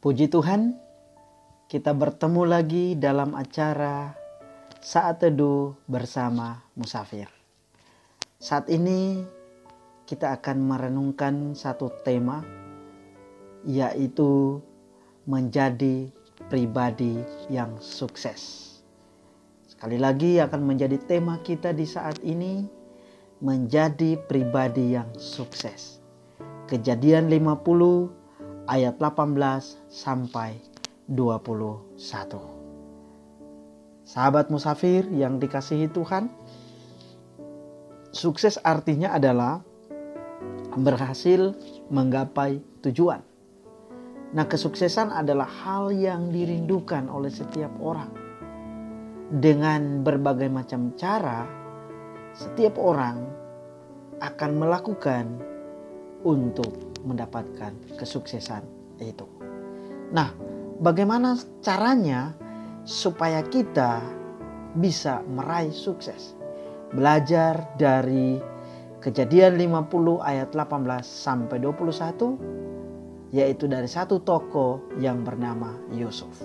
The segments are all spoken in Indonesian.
Puji Tuhan, kita bertemu lagi dalam acara Saat Teduh bersama Musafir. Saat ini kita akan merenungkan satu tema, yaitu menjadi pribadi yang sukses. Sekali lagi akan menjadi tema kita di saat ini, menjadi pribadi yang sukses. Kejadian 50 ayat 18 sampai 21. Sahabat musafir yang dikasihi Tuhan, sukses artinya adalah berhasil menggapai tujuan. Nah, kesuksesan adalah hal yang dirindukan oleh setiap orang. Dengan berbagai macam cara, setiap orang akan melakukan untuk mendapatkan kesuksesan itu. Nah, bagaimana caranya supaya kita bisa meraih sukses? Belajar dari Kejadian 50 ayat 18 sampai 21, yaitu dari satu tokoh yang bernama Yusuf.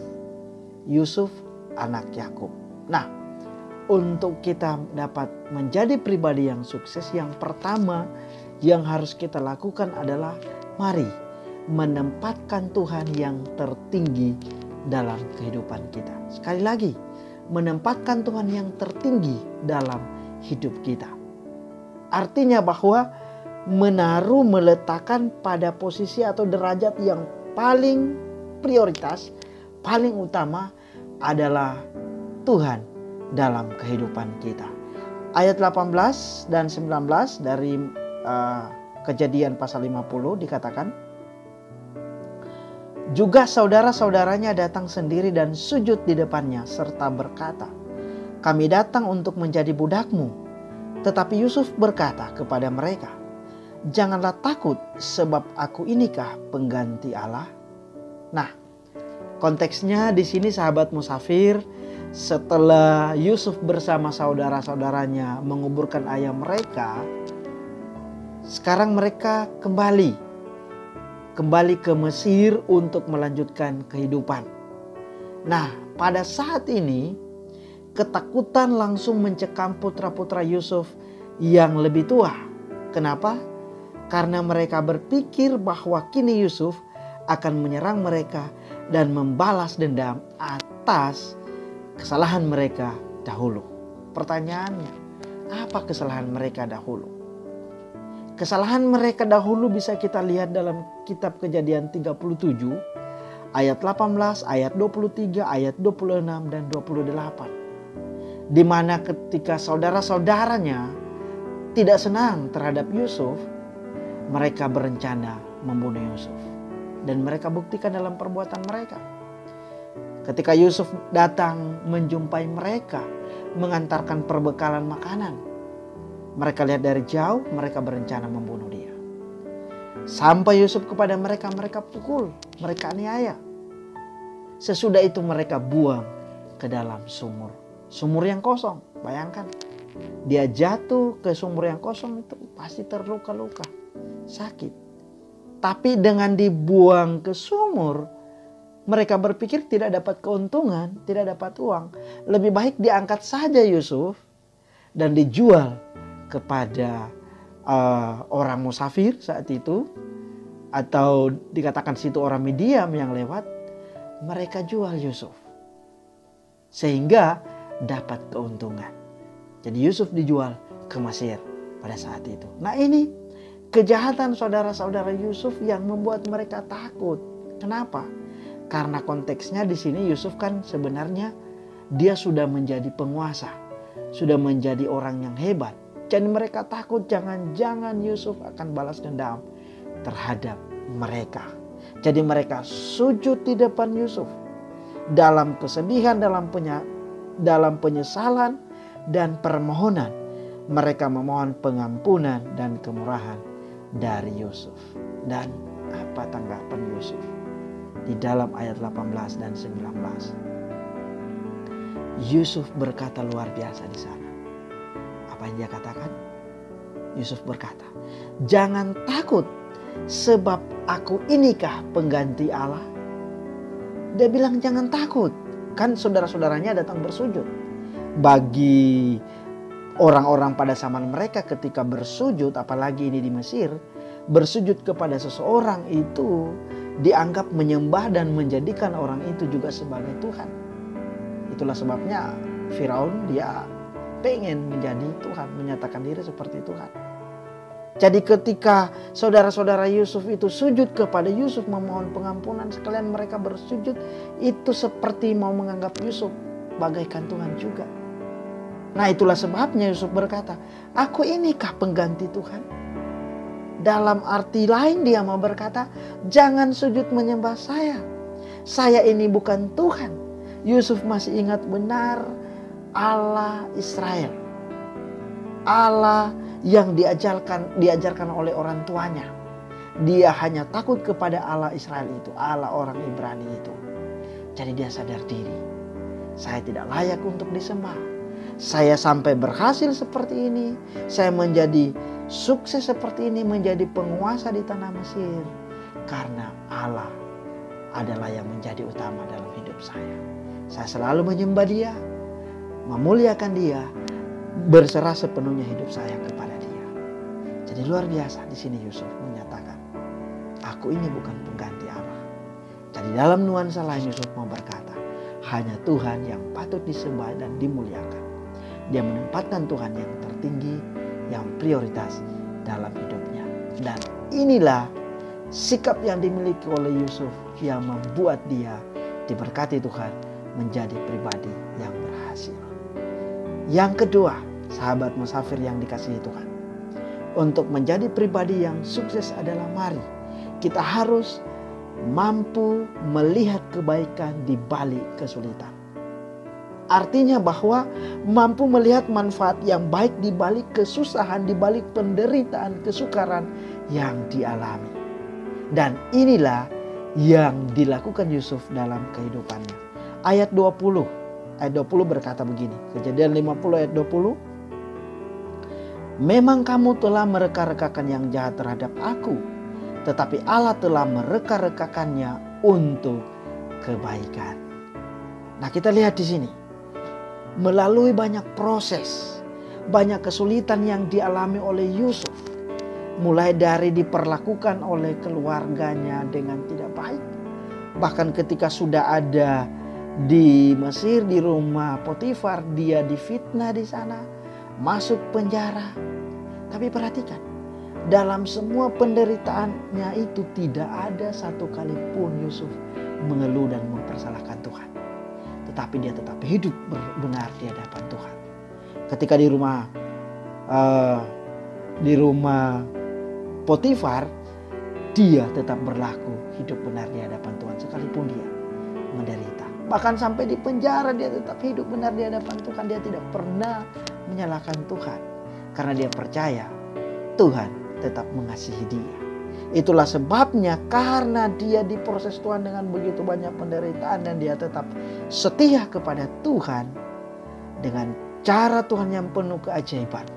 Yusuf anak Yakub. Nah, untuk kita dapat menjadi pribadi yang sukses, yang pertama yang harus kita lakukan adalah mari menempatkan Tuhan yang tertinggi dalam kehidupan kita. Sekali lagi, menempatkan Tuhan yang tertinggi dalam hidup kita. Artinya bahwa meletakkan pada posisi atau derajat yang paling prioritas, paling utama adalah Tuhan dalam kehidupan kita. Ayat 18 dan 19 dari Kejadian pasal 50 dikatakan, juga saudara-saudaranya datang sendiri dan sujud di depannya serta berkata, kami datang untuk menjadi budakmu. Tetapi Yusuf berkata kepada mereka, janganlah takut, sebab aku inikah pengganti Allah. Nah, konteksnya di sini sahabat musafir, setelah Yusuf bersama saudara-saudaranya menguburkan ayah mereka, sekarang mereka kembali ke Mesir untuk melanjutkan kehidupan. Nah, pada saat ini ketakutan langsung mencekam putra-putra Yusuf yang lebih tua. Kenapa? Karena mereka berpikir bahwa kini Yusuf akan menyerang mereka dan membalas dendam atas kesalahan mereka dahulu. Pertanyaannya, apa kesalahan mereka dahulu? Kesalahan mereka dahulu bisa kita lihat dalam kitab Kejadian 37 ayat 18, ayat 23, ayat 26 dan 28. Di mana ketika saudara-saudaranya tidak senang terhadap Yusuf, mereka berencana membunuh Yusuf. Dan mereka buktikan dalam perbuatan mereka. Ketika Yusuf datang menjumpai mereka, mengantarkan perbekalan makanan, mereka lihat dari jauh, mereka berencana membunuh dia. Sampai Yusuf kepada mereka, mereka pukul, mereka aniaya. Sesudah itu mereka buang ke dalam sumur. Sumur yang kosong, bayangkan. Dia jatuh ke sumur yang kosong itu pasti terluka-luka, sakit. Tapi dengan dibuang ke sumur, mereka berpikir tidak dapat keuntungan, tidak dapat uang. Lebih baik diangkat saja Yusuf dan dijual kepada orang musafir saat itu, atau dikatakan situ orang Midian yang lewat. Mereka jual Yusuf sehingga dapat keuntungan. Jadi Yusuf dijual ke Mesir pada saat itu. Nah, ini kejahatan saudara-saudara Yusuf yang membuat mereka takut. Kenapa? Karena konteksnya di sini Yusuf kan sebenarnya dia sudah menjadi penguasa, sudah menjadi orang yang hebat. Jadi mereka takut jangan-jangan Yusuf akan balas dendam terhadap mereka. Jadi mereka sujud di depan Yusuf dalam kesedihan, dalam penyesalan dan permohonan. Mereka memohon pengampunan dan kemurahan dari Yusuf. Dan apa tanggapan Yusuf di dalam ayat 18 dan 19? Yusuf berkata luar biasa di sana. Apa yang dia katakan? Yusuf berkata, jangan takut, sebab aku inikah pengganti Allah. Dia bilang jangan takut. Kan saudara-saudaranya datang bersujud. Bagi orang-orang pada zaman mereka ketika bersujud, apalagi ini di Mesir, bersujud kepada seseorang itu dianggap menyembah dan menjadikan orang itu juga sebagai Tuhan. Itulah sebabnya Firaun dia pengen menjadi Tuhan, menyatakan diri seperti Tuhan. Jadi ketika saudara-saudara Yusuf itu sujud kepada Yusuf memohon pengampunan, sekalian mereka bersujud, itu seperti mau menganggap Yusuf bagaikan Tuhan juga. Nah itulah sebabnya Yusuf berkata, aku inikah pengganti Tuhan? Dalam arti lain dia mau berkata, jangan sujud menyembah saya. Saya ini bukan Tuhan. Yusuf masih ingat benar Allah Israel. Allah yang diajarkan oleh orang tuanya. Dia hanya takut kepada Allah Israel itu, Allah orang Ibrani itu. Jadi dia sadar diri, saya tidak layak untuk disembah. Saya sampai berhasil seperti ini, saya menjadi sukses seperti ini, menjadi penguasa di tanah Mesir, karena Allah adalah yang menjadi utama dalam hidup saya. Saya selalu menyembah Dia, memuliakan Dia, berserah sepenuhnya hidup saya kepada Dia. Jadi luar biasa di sini Yusuf menyatakan, aku ini bukan pengganti Allah. Jadi dalam nuansa lain Yusuf mau berkata, hanya Tuhan yang patut disembah dan dimuliakan. Dia menempatkan Tuhan yang tertinggi, yang prioritas dalam hidupnya. Dan inilah sikap yang dimiliki oleh Yusuf yang membuat dia diberkati Tuhan menjadi pribadi yang berhasil. Yang kedua, sahabat musafir yang dikasihi Tuhan, untuk menjadi pribadi yang sukses adalah mari kita harus mampu melihat kebaikan di balik kesulitan. Artinya bahwa mampu melihat manfaat yang baik di balik kesusahan, di balik penderitaan, kesukaran yang dialami. Dan inilah yang dilakukan Yusuf dalam kehidupannya. Ayat 20 berkata begini, Kejadian 50 ayat 20. Memang kamu telah mereka-rekakan yang jahat terhadap aku, tetapi Allah telah mereka-rekakannya untuk kebaikan. Nah kita lihat di sini. Melalui banyak proses, banyak kesulitan yang dialami oleh Yusuf. Mulai dari diperlakukan oleh keluarganya dengan tidak baik. Bahkan ketika sudah ada di Mesir, di rumah Potifar, dia difitnah di sana, masuk penjara. Tapi perhatikan, dalam semua penderitaannya itu tidak ada satu kali pun Yusuf mengeluh dan mempersalahkan Tuhan. Tetapi dia tetap hidup benar di hadapan Tuhan. Ketika di rumah Potifar, dia tetap berlaku hidup benar di hadapan Tuhan sekalipun dia menderita. Bahkan sampai di penjara dia tetap hidup benar di hadapan Tuhan. Dia tidak pernah menyalahkan Tuhan, karena dia percaya Tuhan tetap mengasihi dia. Itulah sebabnya karena dia diproses Tuhan dengan begitu banyak penderitaan dan dia tetap setia kepada Tuhan dengan cara Tuhan yang penuh keajaiban.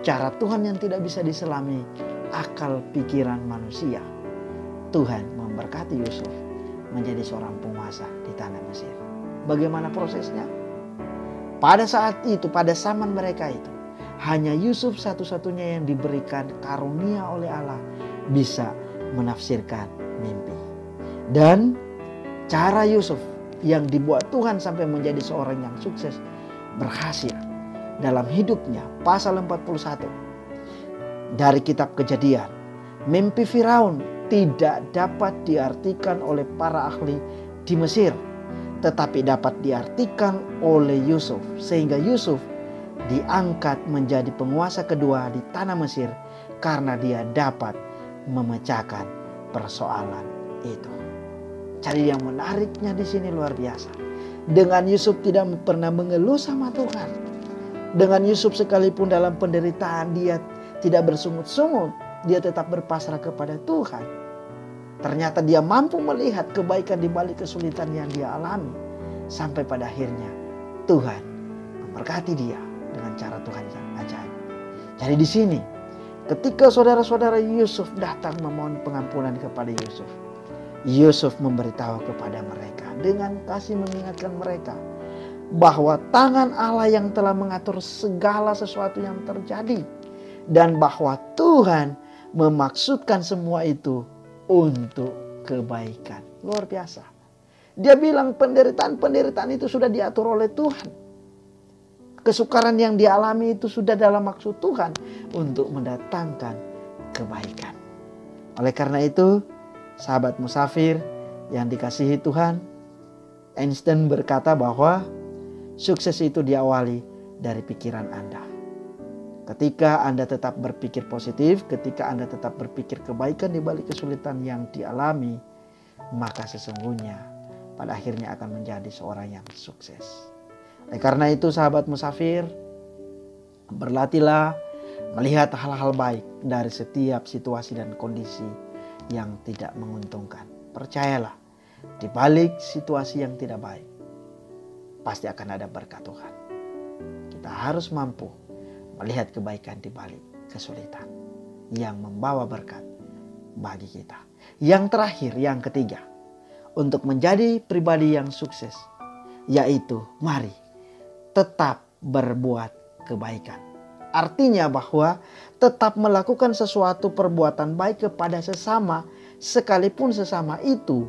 Cara Tuhan yang tidak bisa diselami akal pikiran manusia. Tuhan memberkati Yusuf menjadi seorang penguasa di tanah Mesir. Bagaimana prosesnya? Pada saat itu, pada zaman mereka itu, hanya Yusuf satu-satunya yang diberikan karunia oleh Allah bisa menafsirkan mimpi. Dan cara Yusuf yang dibuat Tuhan sampai menjadi seorang yang sukses berhasil dalam hidupnya. Pasal 41 dari kitab Kejadian. Mimpi Firaun tidak dapat diartikan oleh para ahli di Mesir, tetapi dapat diartikan oleh Yusuf. Sehingga Yusuf diangkat menjadi penguasa kedua di tanah Mesir karena dia dapat memecahkan persoalan itu. Jadi yang menariknya di sini luar biasa. Dengan Yusuf tidak pernah mengeluh sama Tuhan. Dengan Yusuf sekalipun dalam penderitaan dia tidak bersungut-sungut, dia tetap berpasrah kepada Tuhan. Ternyata dia mampu melihat kebaikan di balik kesulitan yang dia alami. Sampai pada akhirnya Tuhan memberkati dia dengan cara Tuhan yang ajaib. Jadi di sini ketika saudara-saudara Yusuf datang memohon pengampunan kepada Yusuf, Yusuf memberitahu kepada mereka dengan kasih, mengingatkan mereka bahwa tangan Allah yang telah mengatur segala sesuatu yang terjadi, dan bahwa Tuhan memaksudkan semua itu untuk kebaikan. Luar biasa. Dia bilang penderitaan itu sudah diatur oleh Tuhan. Kesukaran yang dialami itu sudah dalam maksud Tuhan untuk mendatangkan kebaikan. Oleh karena itu, sahabat musafir yang dikasihi Tuhan, Einstein berkata bahwa sukses itu diawali dari pikiran Anda. Ketika Anda tetap berpikir positif, ketika Anda tetap berpikir kebaikan di balik kesulitan yang dialami, maka sesungguhnya pada akhirnya akan menjadi seorang yang sukses. Oleh karena itu, sahabat musafir, berlatihlah melihat hal-hal baik dari setiap situasi dan kondisi yang tidak menguntungkan. Percayalah, di balik situasi yang tidak baik, pasti akan ada berkat Tuhan. Kita harus mampu melihat kebaikan di balik kesulitan yang membawa berkat bagi kita. Yang terakhir, yang ketiga, untuk menjadi pribadi yang sukses, yaitu mari tetap berbuat kebaikan. Artinya bahwa tetap melakukan sesuatu perbuatan baik kepada sesama, sekalipun sesama itu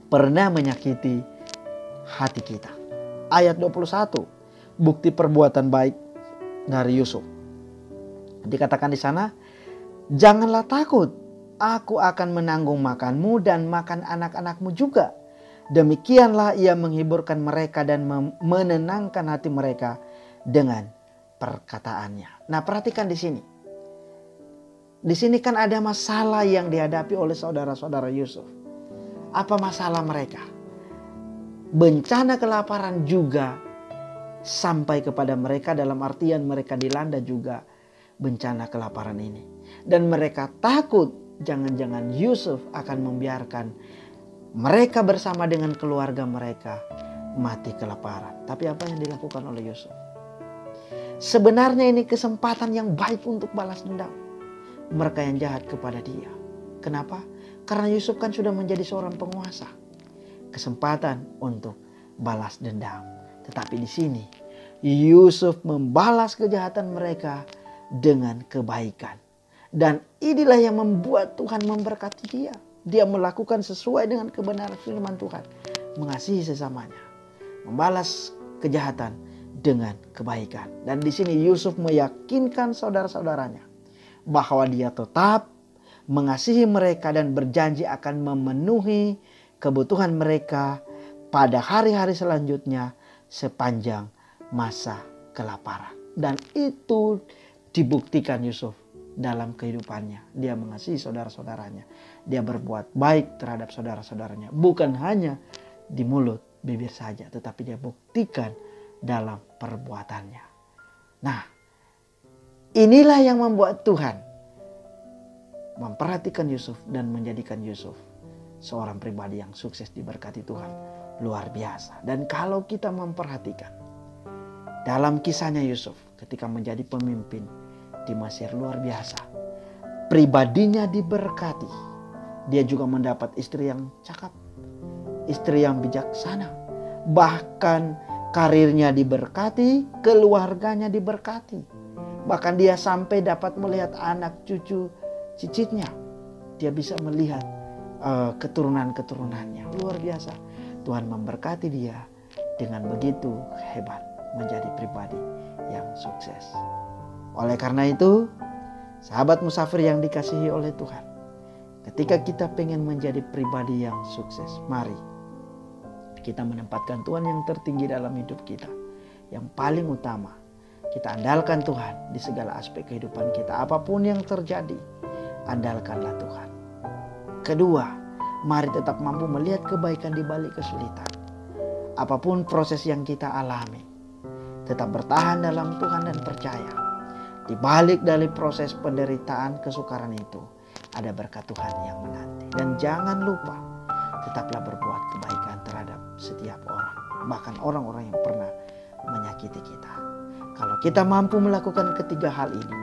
pernah menyakiti hati kita. Ayat 21, bukti perbuatan baik dari Yusuf. Dikatakan di sana, janganlah takut, aku akan menanggung makanmu dan makan anak-anakmu juga. Demikianlah ia menghiburkan mereka dan menenangkan hati mereka dengan perkataannya. Nah, perhatikan di sini. Di sini kan ada masalah yang dihadapi oleh saudara-saudara Yusuf. Apa masalah mereka? Bencana kelaparan juga sampai kepada mereka, dalam artian mereka dilanda juga bencana kelaparan ini. Dan mereka takut jangan-jangan Yusuf akan membiarkan mereka bersama dengan keluarga mereka mati kelaparan. Tapi apa yang dilakukan oleh Yusuf? Sebenarnya ini kesempatan yang baik untuk balas dendam mereka yang jahat kepada dia. Kenapa? Karena Yusuf kan sudah menjadi seorang penguasa. Kesempatan untuk balas dendam. Tetapi di sini Yusuf membalas kejahatan mereka dengan kebaikan. Dan inilah yang membuat Tuhan memberkati dia. Dia melakukan sesuai dengan kebenaran firman Tuhan. Mengasihi sesamanya. Membalas kejahatan dengan kebaikan. Dan di sini Yusuf meyakinkan saudara-saudaranya bahwa dia tetap mengasihi mereka dan berjanji akan memenuhi kebutuhan mereka pada hari-hari selanjutnya sepanjang masa kelaparan. Dan itu dibuktikan Yusuf dalam kehidupannya. Dia mengasihi saudara-saudaranya. Dia berbuat baik terhadap saudara-saudaranya. Bukan hanya di mulut, bibir saja. Tetapi dia buktikan dalam perbuatannya. Nah, inilah yang membuat Tuhan memperhatikan Yusuf dan menjadikan Yusuf seorang pribadi yang sukses, diberkati Tuhan. Luar biasa. Dan kalau kita memperhatikan dalam kisahnya Yusuf ketika menjadi pemimpin di Mesir, luar biasa. Pribadinya diberkati. Dia juga mendapat istri yang cakap, istri yang bijaksana. Bahkan karirnya diberkati, keluarganya diberkati. Bahkan dia sampai dapat melihat anak cucu cicitnya. Dia bisa melihat keturunan-keturunannya. Luar biasa. Tuhan memberkati dia dengan begitu hebat, menjadi pribadi yang sukses. Oleh karena itu, sahabat musafir yang dikasihi oleh Tuhan, ketika kita pengen menjadi pribadi yang sukses, mari kita menempatkan Tuhan yang tertinggi dalam hidup kita. Yang paling utama, kita andalkan Tuhan di segala aspek kehidupan kita. Apapun yang terjadi, andalkanlah Tuhan. Kedua, mari tetap mampu melihat kebaikan di balik kesulitan. Apapun proses yang kita alami, tetap bertahan dalam Tuhan dan percaya. Di balik dari proses penderitaan, kesukaran itu, ada berkat Tuhan yang menanti. Dan jangan lupa, tetaplah berbuat kebaikan terhadap setiap orang. Bahkan orang-orang yang pernah menyakiti kita. Kalau kita mampu melakukan ketiga hal ini,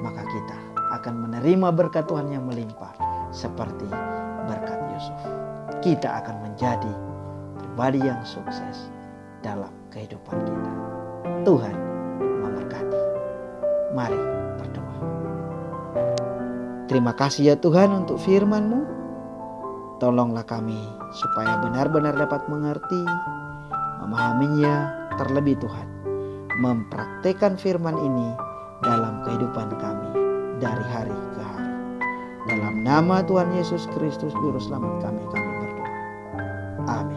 maka kita akan menerima berkat Tuhan yang melimpah seperti berkat Yusuf. Kita akan menjadi pribadi yang sukses dalam kehidupan kita. Tuhan memberkati. Mari berdoa. Terima kasih ya Tuhan untuk firman-Mu. Tolonglah kami supaya benar-benar dapat mengerti, memahaminya, terlebih Tuhan, mempraktikkan firman ini dalam kehidupan kami dari hari ke hari. Dalam nama Tuhan Yesus Kristus Juru Selamat kami berdoa. Amin.